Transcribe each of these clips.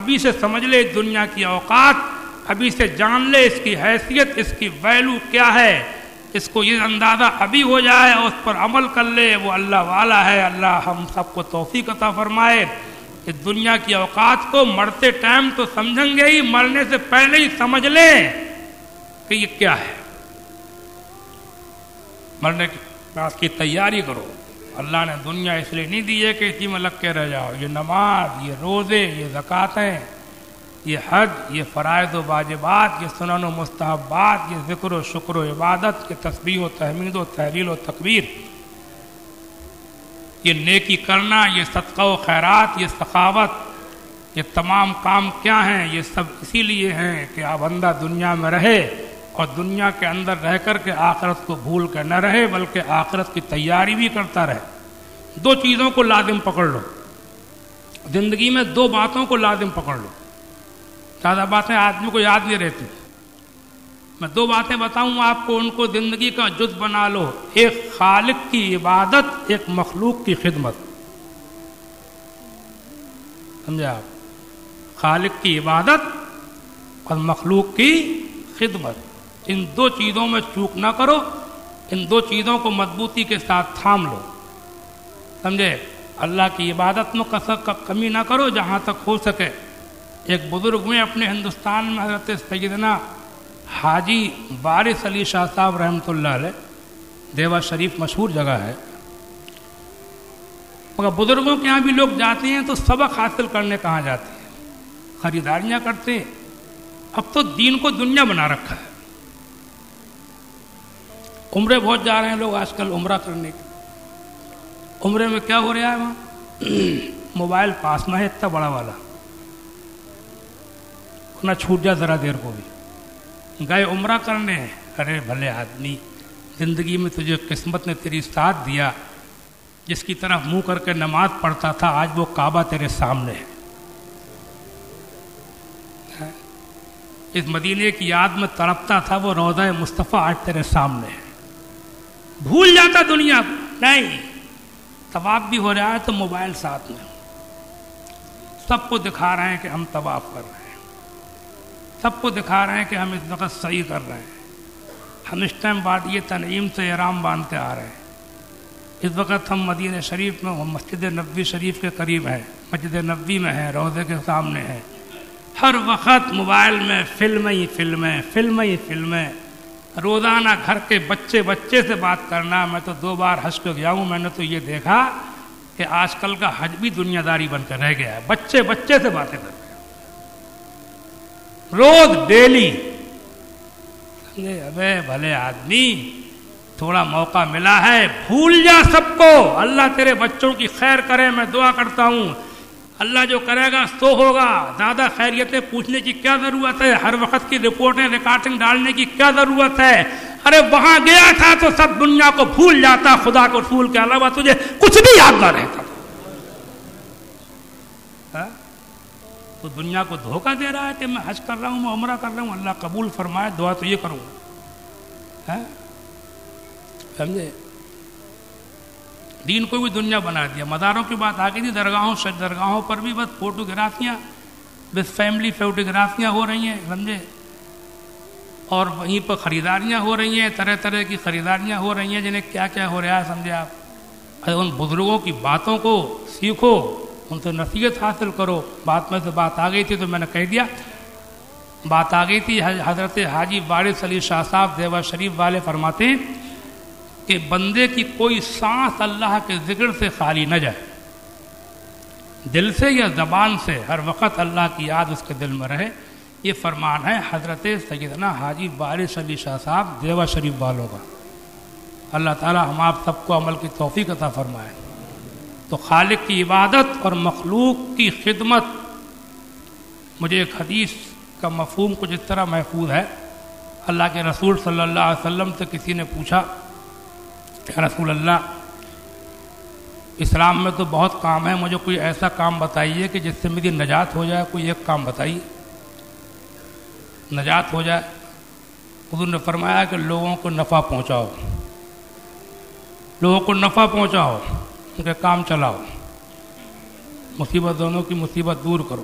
ابھی سے سمجھ لے دنیا کی اوقات، ابھی سے جان لے اس کی حیثیت، اس کی ویلو کیا ہے، اس کو یہ اندازہ ابھی ہو جائے اور اس پر عمل کر لے، وہ اللہ والا ہے۔ اللہ ہم سب کو توفیق عطا فرمائے کہ دنیا کی اوقات کو مرتے ٹائم تو سمجھیں گے ہی، مرنے سے پہلے ہی سمجھ لیں کہ یہ کیا ہے۔ مرنے کے بعد کی تیاری کرو۔ اللہ نے دنیا اس لیے نہیں دی ہے کہ اسی میں لگ کے رہ جاؤ۔ یہ نماز، یہ روزے، یہ زکوٰتیں، یہ حج، یہ فرائض و واجبات، یہ سنن و مستحبات، یہ ذکر و شکر و عبادت، یہ تسبیح و تحمید و تحلیل و تکبیر، یہ نیکی کرنا، یہ صدقہ و خیرات، یہ سخاوت، یہ تمام کام کیا ہیں؟ یہ سب اسی لیے ہیں کہ بندہ دنیا میں رہے اور دنیا کے اندر رہ کر کے آخرت کو بھول کر نہ رہے، بلکہ آخرت کی تیاری بھی کرتا رہے۔ دو چیزوں کو لازم پکڑ لو زندگی میں، دو باتوں کو لازم پکڑ لو۔ زیادہ باتیں آدمی کو یاد نہیں رہتی، میں دو باتیں بتاؤں آپ کو، ان کو زندگی کا جز بنا لو۔ ایک خالق کی عبادت، ایک مخلوق کی خدمت۔ سمجھے آپ؟ خالق کی عبادت اور مخلوق کی خدمت، ان دو چیزوں میں چوک نہ کرو، ان دو چیزوں کو مضبوطی کے ساتھ تھام لو۔ سمجھے؟ اللہ کی عبادت میں کمی نہ کرو جہاں تک ہو سکے۔ ایک بزرگ میں اپنے ہندوستان میں حضرت سیدنا حاجی وارث علی شاہ صاحب رحمۃ اللہ علیہ، دیوا شریف مشہور جگہ ہے، مگر بزرگوں کے یہاں بھی لوگ جاتے ہیں تو سبق حاصل کرنے کہاں جاتے ہیں؟ خریداریاں کرتے ہیں۔ اب تو دین کو دنیا بنا رکھا ہے۔ عمرے بہت جا رہے ہیں لوگ آج کل عمرہ کرنے کے۔ عمرے میں کیا ہو رہا ہے وہاں؟ موبائل پاس میں ہے اتنا بڑا والا، نہ چھوٹ جا ذرا دیر کو بھی۔ گئے عمرہ کرنے، ارے بھلے آدمی، زندگی میں تجھے قسمت نے تیری ساتھ دیا، جس کی طرف منہ کر کے نماز پڑھتا تھا آج وہ کعبہ تیرے سامنے ہے۔ اس مدینے کی یاد میں تڑپتا تھا وہ روضہ مصطفیٰ آج تیرے سامنے ہے۔ بھول جاتا دنیا کو، نہیں، طواف بھی ہو رہا ہے تو موبائل ساتھ میں، سب کو دکھا رہے ہیں کہ ہم طواف کر رہے ہیں، سب کو دکھا رہے ہیں کہ ہم اس وقت صحیح کر رہے ہیں، ہم اس ٹائم وادی تنعیم سے احرام باندھتے آ رہے ہیں، اس وقت ہم مدینہ شریف میں، مسجد نبوی شریف کے قریب ہیں، مسجد نبوی میں ہیں، روضے کے سامنے ہیں، ہر وقت موبائل میں فلمیں ہی فلمیں، فلمیں ہی فلمیں، روزانہ گھر کے بچے سے بات کرنا۔ میں تو 2 بار حج کو گیا ہوں، میں نے تو یہ دیکھا کہ آج کل کا حج بھی دنیا داری بن کر رہ گیا ہے، بچے سے باتیں کر رہے ہیں روز ڈیلی۔ ابے بھلے آدمی، تھوڑا موقع ملا ہے، بھول جا سب کو۔ اللہ تیرے بچوں کی خیر کرے، میں دعا کرتا ہوں، اللہ جو کرے گا سو ہوگا۔ زیادہ خیریتیں پوچھنے کی کیا ضرورت ہے؟ ہر وقت کی رپورٹیں ریکارڈنگ ڈالنے کی کیا ضرورت ہے؟ ارے وہاں گیا تھا تو سب دنیا کو بھول جاتا، خدا کو رسول کے علاوہ تجھے کچھ بھی یاد نہ رہتا۔ تو دنیا کو دھوکہ دے رہا ہے کہ میں حج کر رہا ہوں، میں عمرہ کر رہا ہوں، اللہ قبول فرمائے، دعا تو یہ کروں گا۔ سمجھے؟ دین کو بھی دنیا بنا دیا۔ مزاروں کی بات آ گئی تھی، درگاہوں پر بھی بس فوٹوگرافیاں، بس فیملی فوٹوگرافیاں ہو رہی ہیں، سمجھے؟ اور وہیں پر خریداریاں ہو رہی ہیں، طرح طرح کی خریداریاں ہو رہی ہیں، جنہیں کیا کیا ہو رہا ہے، سمجھے آپ؟ ان بزرگوں کی باتوں کو سیکھو، ان سے نصیحت حاصل کرو۔ بات میں سے بات آ گئی تھی تو میں نے کہہ دیا، بات آ گئی تھی، حضرت حاجی وارث علی شاہ صاحب دیوا شریف والے فرماتے ہیں کہ بندے کی کوئی سانس اللہ کے ذکر سے خالی نہ جائے، دل سے یا زبان سے ہر وقت اللہ کی یاد اس کے دل میں رہے۔ یہ فرمان ہے حضرت سیدنا حاجی وارث علی شاہ صاحب دیوا شریف والوں کا۔ اللہ تعالی ہم آپ سب کو عمل کی توفیق عطا فرمائے۔ تو خالق کی عبادت اور مخلوق کی خدمت، مجھے ایک حدیث کا مفہوم کچھ اس طرح محفوظ ہے۔ اللہ کے رسول صلی اللہ علیہ وسلم سے کسی نے پوچھا، یا رسول اللہ، اسلام میں تو بہت کام ہے، مجھے کوئی ایسا کام بتائیے کہ جس سے میری نجات ہو جائے، کوئی ایک کام بتائیے نجات ہو جائے۔ حضور نے فرمایا کہ لوگوں کو نفع پہنچاؤ، لوگوں کو نفع پہنچاؤ، ان کے کام چلاؤ، مصیبت دونوں کی مصیبت دور کرو۔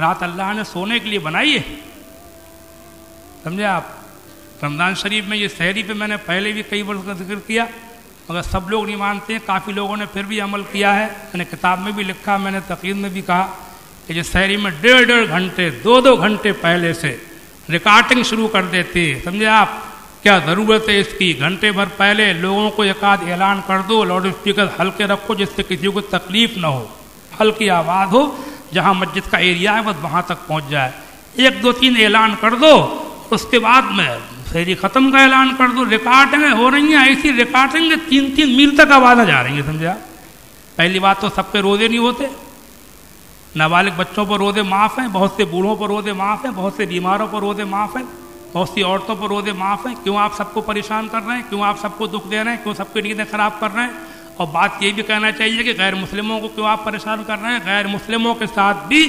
رات اللہ نے سونے کے لیے بنائی ہے، سمجھے آپ؟ رمضان شریف میں یہ سحری پہ میں نے پہلے بھی کئی بار کا ذکر کیا، مگر سب لوگ نہیں مانتے ہیں، کافی لوگوں نے پھر بھی عمل کیا ہے. میں نے کتاب میں بھی لکھا، میں نے تقریر میں بھی کہا کہ یہ سحری میں 1.5 گھنٹے 2 گھنٹے پہلے سے ریکارڈنگ شروع کر دیتے، سمجھے آپ؟ کیا ضرورت ہے اس کی؟ گھنٹے بھر پہلے لوگوں کو ایک آدھ اعلان کر دو، لاؤڈ اسپیکر ہلکے رکھو جس سے کسی کو تکلیف نہ ہو، ہلکی آواز ہو، جہاں مسجد کا ایریا ہے بس وہاں تک پہنچ جائے. 1 2 3 اعلان کر دو، اس کے بعد میں سحری ختم کا اعلان کر دو. ریکارڈنگیں ہو رہی ہیں، ایسی ریکارڈنگ 3 میل تک آوازیں جا رہی ہیں، سمجھے آپ؟ پہلی بات تو سب پہ روزے نہیں ہوتے، نابالغ بچوں پر روزے معاف ہیں، بہت سے بوڑھوں پر روزے معاف ہیں، بہت سے بیماروں پر روزے معاف ہیں، بہت سی عورتوں پر روزے معاف ہیں. کیوں آپ سب کو پریشان کر رہے ہیں؟ کیوں آپ سب کو دکھ دے رہے ہیں؟ کیوں سب کی نیندیں خراب کر رہے ہیں؟ اور بات یہ بھی کہنا چاہیے کہ غیر مسلموں کو کیوں آپ پریشان کر رہے ہیں؟ غیر مسلموں کے ساتھ بھی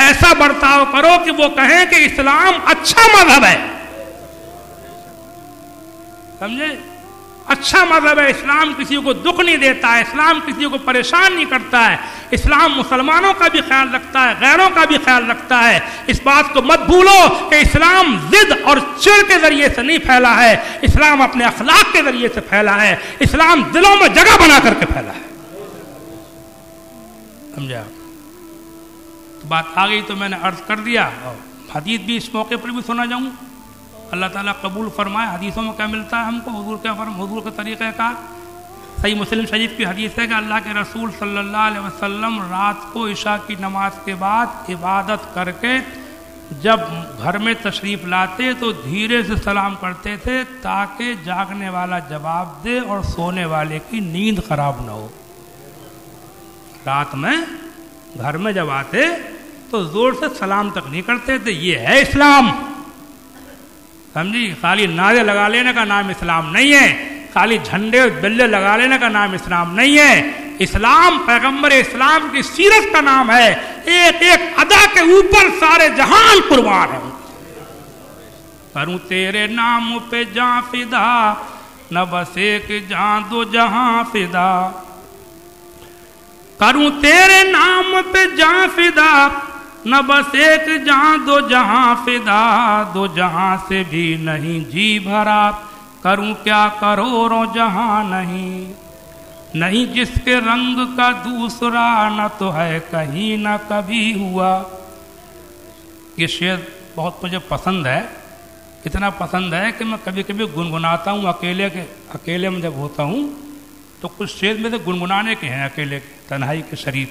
ایسا برتاؤ کرو کہ وہ کہیں کہ اسلام اچھا مذہب ہے، سمجھے؟ اچھا مذہب ہے، اسلام کسی کو دکھ نہیں دیتا ہے، اسلام کسی کو پریشان نہیں کرتا ہے، اسلام مسلمانوں کا بھی خیال رکھتا ہے، غیروں کا بھی خیال رکھتا ہے. اس بات کو مت بھولو کہ اسلام ضد اور چڑ کے ذریعے سے نہیں پھیلا ہے، اسلام اپنے اخلاق کے ذریعے سے پھیلا ہے، اسلام دلوں میں جگہ بنا کر کے پھیلا ہے، سمجھا؟ تو بات آ گئی تو میں نے عرض کر دیا، اور حدیث بھی اس موقع پر بھی سنا جاؤں. اللہ تعالیٰ قبول فرمائے. حدیثوں میں کیا ملتا ہے ہم کو؟ حضور کا طریقہ کار. صحیح مسلم شریف کی حدیث ہے کہ اللہ کے رسول صلی اللہ علیہ وسلم رات کو عشاء کی نماز کے بعد عبادت کر کے جب گھر میں تشریف لاتے تو دھیرے سے سلام کرتے تھے تاکہ جاگنے والا جواب دے اور سونے والے کی نیند خراب نہ ہو. رات میں گھر میں جب آتے تو زور سے سلام تک نہیں کرتے تھے. یہ ہے اسلام، سمجھی؟ خالی نعرے لگا لینے کا نام اسلام نہیں ہے، خالی جھنڈے بلے لگا لینے کا نام اسلام نہیں ہے. اسلام پیغمبر اسلام کی سیرت کا نام ہے. ایک ایک ادا کے اوپر سارے جہان قربان ہیں. کروں تیرے نام پہ جاں فدا، نہ بس ایک جاں 2 جہاں فدا. کروں تیرے نام پہ جاں فدا، نہ بس ایک جہاں 2 جہاں فدا. 2 جہاں سے بھی نہیں جی بھرا، کروں کیا کروڑوں جہاں نہیں. نہیں جس کے رنگ کا دوسرا، نہ تو ہے کہیں نہ کبھی ہوا. یہ شعر بہت مجھے پسند ہے، اتنا پسند ہے کہ میں کبھی کبھی گنگناتا ہوں. اکیلے میں جب ہوتا ہوں تو کچھ شعر میں سے گنگنانے کے ہیں، اکیلے تنہائی کے شریف.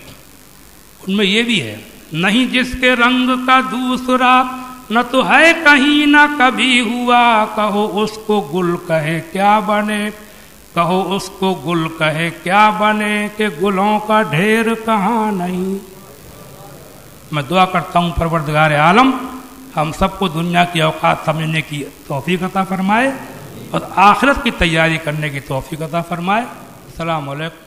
ان میں یہ بھی ہے، نہیں جس کے رنگ کا دوسرا، نہ تو ہے کہیں نہ کبھی ہوا. کہو اس کو گل کہے کیا بنے، کہو اس کو گل کہے کیا بنے، کہ گلوں کا ڈھیر کہاں نہیں. میں دعا کرتا ہوں پروردگار عالم ہم سب کو دنیا کی اوقات سمجھنے کی توفیق عطا فرمائے اور آخرت کی تیاری کرنے کی توفیق عطا فرمائے. السلام علیکم.